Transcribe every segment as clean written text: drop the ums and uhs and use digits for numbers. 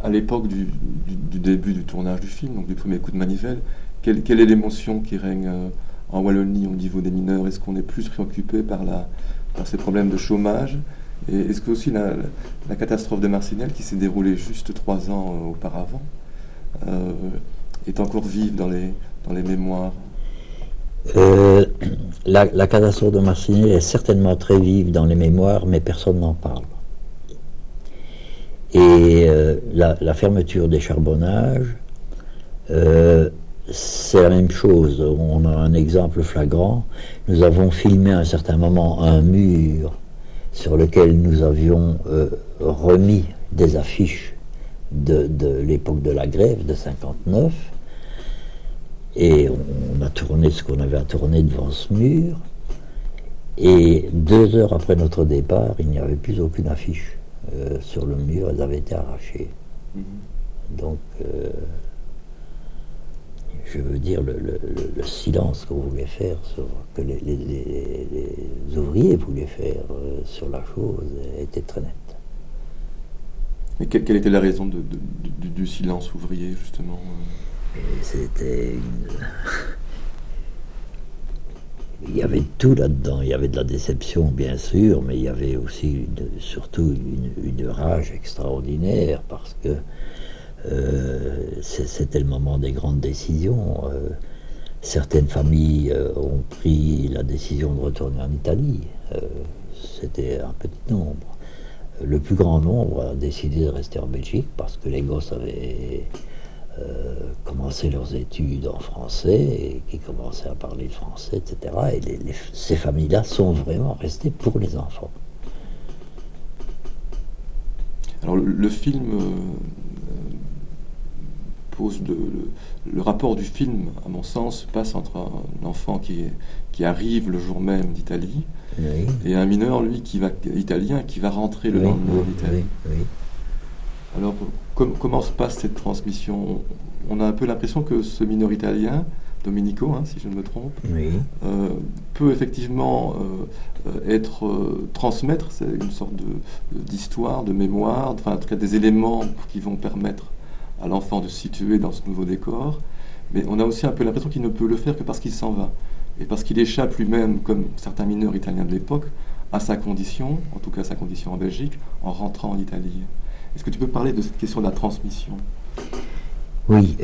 à l'époque du début du tournage du film, donc du premier coup de manivelle, quelle est l'émotion qui règne en Wallonie au niveau des mineurs? Est-ce qu'on est plus préoccupé par ces problèmes de chômage? Et est-ce que aussi la catastrophe de Marcinelle, qui s'est déroulée juste 3 ans auparavant, euh, est encore vive dans les mémoires? Euh, la catastrophe de Marcinelle est certainement très vive dans les mémoires, mais personne n'en parle. Et la fermeture des charbonnages, c'est la même chose. On a un exemple flagrant. Nous avons filmé à un certain moment un mur sur lequel nous avions remis des affiches de l'époque de la grève de 59. Et on a tourné ce qu'on avait à tourner devant ce mur. Et 2 heures après notre départ, il n'y avait plus aucune affiche sur le mur. Elles avaient été arrachées. Donc, je veux dire, le silence qu'on voulait faire, que les ouvriers voulaient faire sur la chose, était très net. Mais quelle était la raison du silence ouvrier, justement? Et c'était il y avait tout là-dedans. Il y avait de la déception, bien sûr, mais il y avait aussi surtout une rage extraordinaire, parce que c'était le moment des grandes décisions. Certaines familles ont pris la décision de retourner en Italie. C'était un petit nombre. Le plus grand nombre a décidé de rester en Belgique parce que les gosses avaient commencé leurs études en français et qui commençaient à parler le français, etc. Et ces familles-là sont vraiment restées pour les enfants. Alors le film pose le rapport du film, à mon sens, passe entre un enfant qui arrive le jour même d'Italie, Oui. et un mineur, lui, italien, qui va rentrer le lendemain d'Italie. Oui. Alors comment se passe cette transmission? On a un peu l'impression que ce mineur italien, Domenico, hein, si je ne me trompe, Oui. peut effectivement transmettre une sorte d'histoire, de mémoire, enfin en tout cas des éléments qui vont permettre à l'enfant de se situer dans ce nouveau décor. Mais on a aussi un peu l'impression qu'il ne peut le faire que parce qu'il s'en va. Et parce qu'il échappe lui-même, comme certains mineurs italiens de l'époque, à sa condition, en tout cas sa condition en Belgique, en rentrant en Italie. Est-ce que tu peux parler de cette question de la transmission? Oui.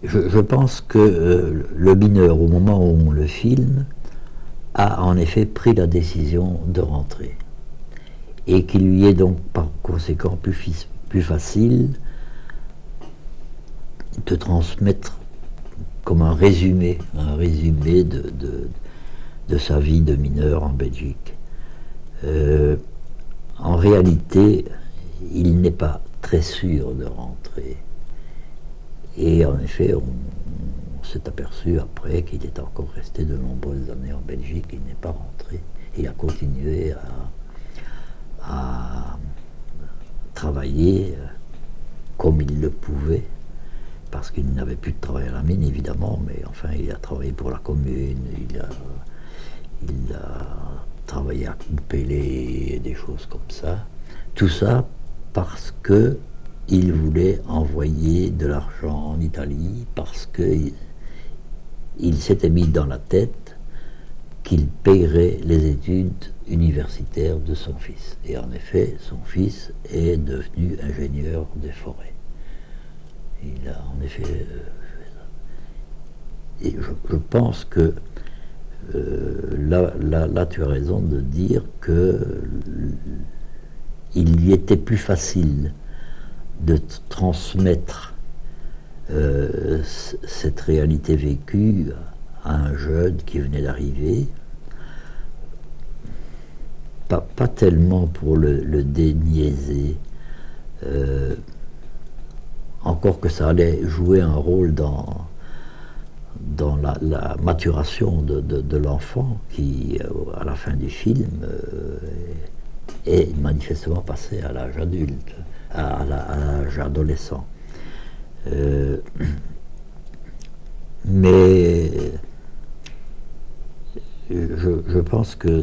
Je pense que le mineur, au moment où on le filme, a en effet pris la décision de rentrer. Et qu'il lui est donc par conséquent plus facile de transmettre comme un résumé de sa vie de mineur en Belgique. En réalité, il n'est pas très sûr de rentrer. Et en effet, on s'est aperçu après qu'il est encore resté de nombreuses années en Belgique. Il n'est pas rentré. Il a continué à travailler comme il le pouvait, parce qu'il n'avait plus de travail à la mine, évidemment, mais enfin, il a travaillé pour la commune, il a travaillé à couper des choses comme ça. Tout ça parce que il voulait envoyer de l'argent en Italie, parce qu'il s'était mis dans la tête qu'il payerait les études universitaires de son fils. Et en effet, son fils est devenu ingénieur des forêts. Il a en effet... et je pense que là, tu as raison de dire que il lui était plus facile de transmettre cette réalité vécue à un jeune qui venait d'arriver, pas tellement pour le déniaiser, encore que ça allait jouer un rôle dans la maturation de l'enfant qui, à la fin du film, est manifestement passé à l'âge adulte, à l'âge adolescent. Mais je pense que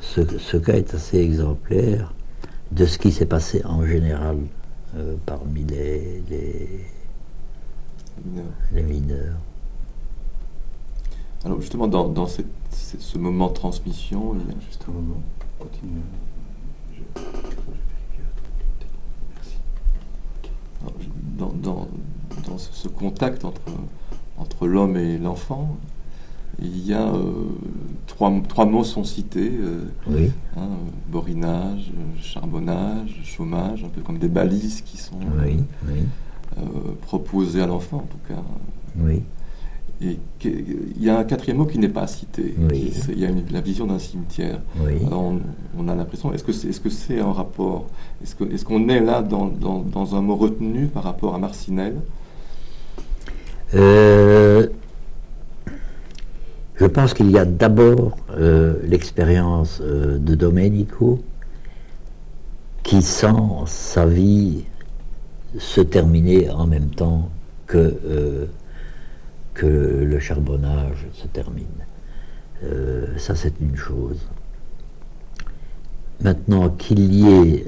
ce cas est assez exemplaire de ce qui s'est passé en général parmi les mineurs. Alors justement, dans ce moment de transmission, il y a Juste un moment, continue. dans ce contact entre l'homme et l'enfant, il y a trois mots sont cités, Oui. borinage, charbonnage, chômage, un peu comme des balises qui sont Oui, oui, proposées à l'enfant en tout cas. oui. Et il y a un quatrième mot qui n'est pas cité. Oui. Il y a la vision d'un cimetière. Oui. Alors on a l'impression, est-ce que c'est un rapport, est-ce qu'on est là dans un mot retenu par rapport à Marcinelle? Je pense qu'il y a d'abord l'expérience de Domenico qui sent sa vie se terminer en même temps que le charbonnage se termine. Ça, c'est une chose. Maintenant, qu'il y ait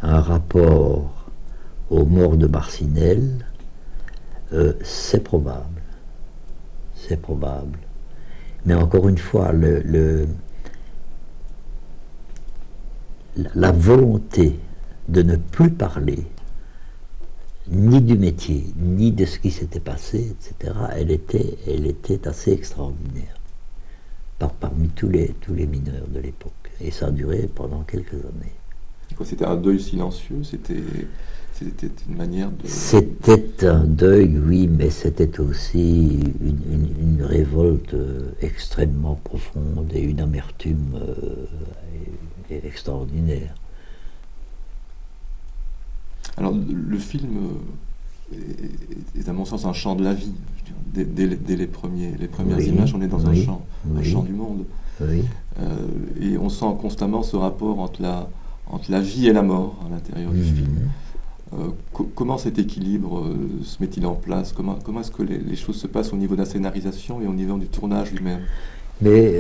un rapport aux morts de Marcinelle, c'est probable. C'est probable. Mais encore une fois, la volonté de ne plus parler ni du métier, ni de ce qui s'était passé, etc., elle était assez extraordinaire parmi tous les mineurs de l'époque. Et ça a duré pendant quelques années. C'était un deuil silencieux, c'était une manière de... C'était un deuil, oui, mais c'était aussi une révolte extrêmement profonde et une amertume extraordinaire. Alors, le film est à mon sens un chant de la vie. Je veux dire, dès les premières Oui, images, on est dans un oui, chant oui. du monde. Oui, Et on sent constamment ce rapport entre la vie et la mort à l'intérieur du film. Comment cet équilibre se met-il en place? Comment est-ce que les choses se passent au niveau de la scénarisation et au niveau du tournage lui-même? mais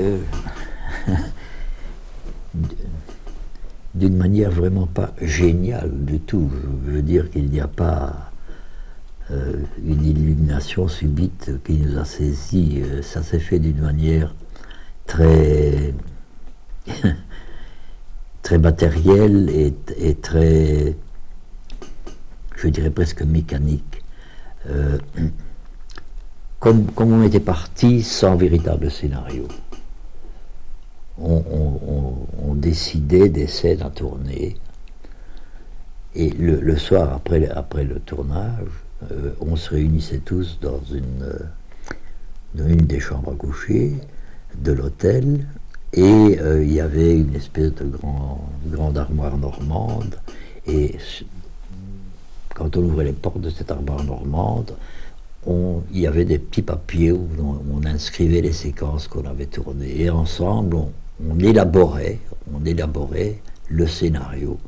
d'une manière vraiment pas géniale du tout. Je veux dire qu'il n'y a pas une illumination subite qui nous a saisis. Ça s'est fait d'une manière très très matérielle et très, je dirais presque mécanique. Comme on était parti sans véritable scénario. On décidait des scènes à tourner et le soir après le tournage, on se réunissait tous dans une des chambres à coucher de l'hôtel et il y avait une espèce de grande armoire normande et quand on ouvrait les portes de cette armoire normande, il y avait des petits papiers où on inscrivait les séquences qu'on avait tournées et ensemble on élaborait le scénario.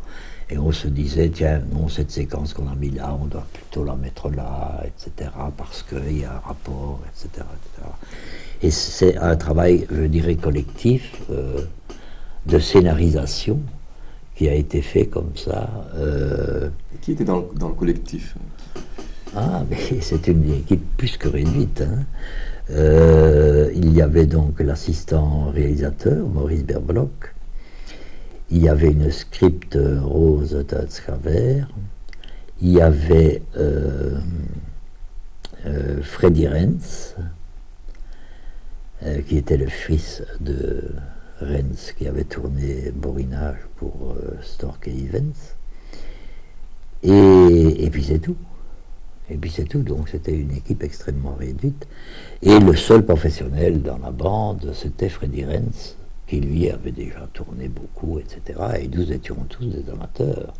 Et on se disait, tiens, non, cette séquence qu'on a mis là, on doit plutôt la mettre là, etc., parce qu'il y a un rapport, etc., etc. Et c'est un travail, je dirais, collectif de scénarisation qui a été fait comme ça. Qui était dans le collectif? Ah, mais c'est une équipe plus que réduite, hein. Il y avait donc l'assistant réalisateur, Maurice Berbloch. Il y avait une script, Rose Tutzkaver. Il y avait Freddy Renz, qui était le fils de Renz, qui avait tourné Borinage pour Stork Events. Et puis c'est tout. Et puis c'est tout, donc c'était une équipe extrêmement réduite. Et le seul professionnel dans la bande, c'était Freddy Renz, qui lui avait déjà tourné beaucoup, etc. Et nous étions tous des amateurs.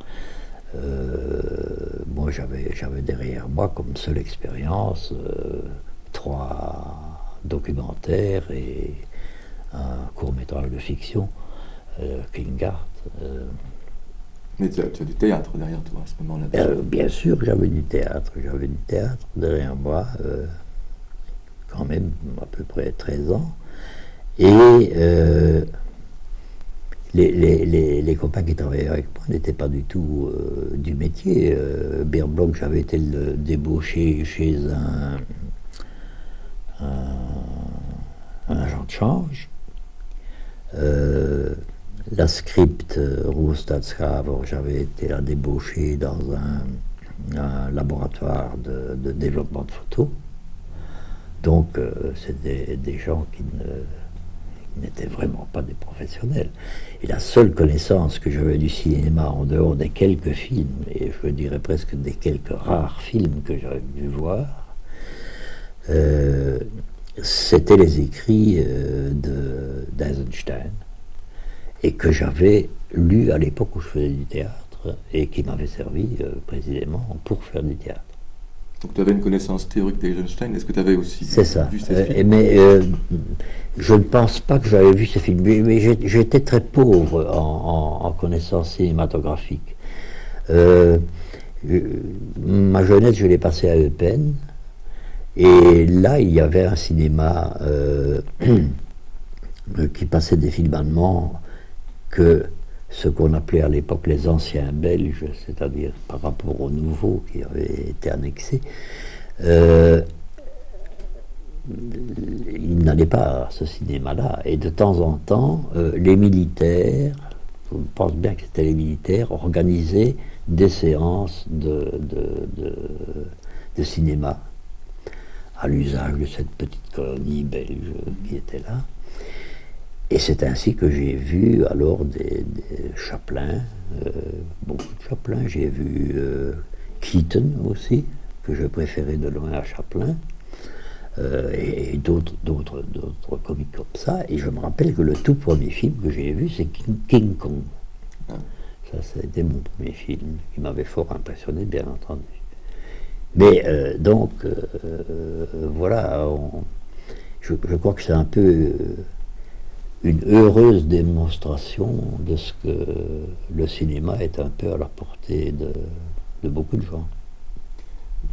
Moi j'avais derrière moi comme seule expérience 3 documentaires et un court-métrage de fiction, Klingart. Mais tu as du théâtre derrière toi à ce moment-là. Bien sûr, j'avais du théâtre derrière moi, quand même à peu près 13 ans. Et les copains qui travaillaient avec moi n'étaient pas du tout du métier. Bear Block, j'avais été le débauché chez un agent de change. La script Roestadshaver, j'avais été la débauché dans un laboratoire de développement de photos. Donc, c'était des gens qui n'étaient vraiment pas des professionnels. Et la seule connaissance que j'avais du cinéma, en dehors des quelques films, et je dirais presque des quelques rares films que j'avais pu voir, c'était les écrits d'Eisenstein, et que j'avais lus à l'époque où je faisais du théâtre, et qui m'avaient servi précisément pour faire du théâtre. Donc tu avais une connaissance théorique d'Eisenstein, est-ce que tu avais aussi vu ces films? Mais je ne pense pas que j'avais vu ces films, mais j'étais très pauvre en connaissances cinématographiques. Ma jeunesse, je l'ai passée à Eupen, et là, il y avait un cinéma qui passait des films allemands que ce qu'on appelait à l'époque les anciens belges, c'est-à-dire par rapport aux nouveaux qui avaient été annexés, ils n'allaient pas à ce cinéma-là. Et de temps en temps, les militaires, je pense bien que c'était les militaires, organisaient des séances de cinéma à l'usage de cette petite colonie belge qui était là. Et c'est ainsi que j'ai vu alors des Chaplin, beaucoup de Chaplin. J'ai vu Keaton aussi, que je préférais de loin à Chaplin, et d'autres comiques comme ça. Et je me rappelle que le tout premier film que j'ai vu, c'est King Kong. Ça, c'était mon premier film, qui m'avait fort impressionné, bien entendu. Mais donc, voilà, je crois que c'est un peu une heureuse démonstration de ce que le cinéma est un peu à la portée de beaucoup de gens.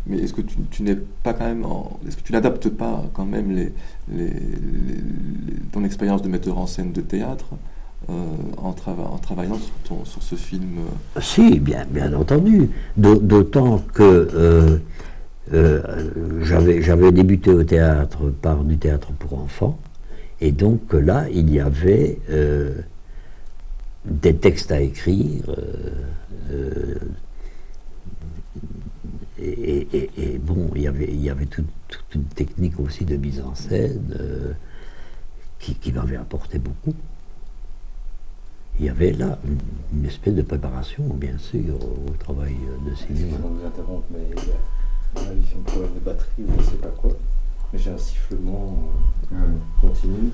Mais est-ce que tu n'es pas quand même est-ce que tu n'adaptes pas quand même ton expérience de metteur en scène de théâtre en travaillant sur ce film? Si, bien entendu. D'autant que j'avais débuté au théâtre par du théâtre pour enfants. Et donc là, il y avait des textes à écrire, et bon, il y avait toute une technique aussi de mise en scène qui m'avait apporté beaucoup. Il y avait là une espèce de préparation, bien sûr, au travail de cinéma. Je vous interromps, mais il y a un problème de batterie ou je ne sais pas quoi. Mais j'ai un sifflement continu.